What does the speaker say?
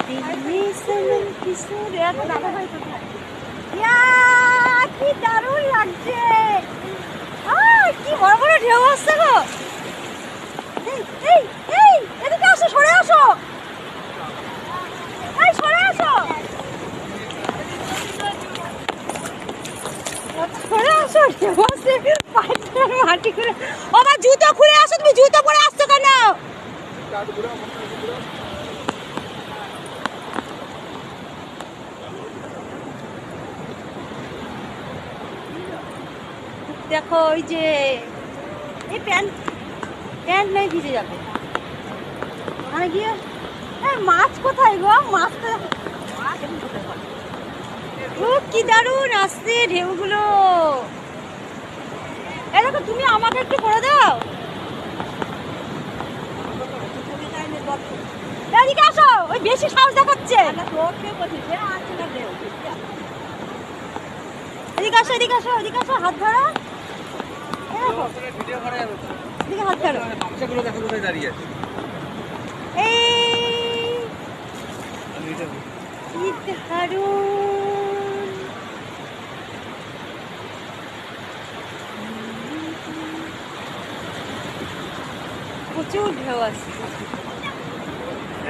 দিল মে সনম কি সুর এত দাদা ভাই কোথায়? ইয়া কি দারুণ লাগছে। কি বড় বড় ঢেউ আসছে গো। এই এই এই এদিকে আসো, সরে আসো, এই সরে আসো, সরে আসো, ঢেউ আসছে পায়ের মাটি করে। ও আমার জুতো খুলে আসো, তুমি জুতো পরে আসছো কেন? দেখো ওই যে এই প্যান্ট প্যান্ট নাই ভিজে যাবে ওখানে গিয়ে। মাছ কোথায় গো? মাছ তো কি দারুণ আসছে ঢেউগুলো। এরকম তুমি আমাকে একটু করে দাও। এদিকে আসো, ওই বেশি সাহস দেখাচ্ছে। এদিকে আসো, এদিকে আসো, এদিকে আসো, হাত ধরো, এদিকে হাত ধরো। এই কি দারুণ। প্রচুর ঢেউ আসছে।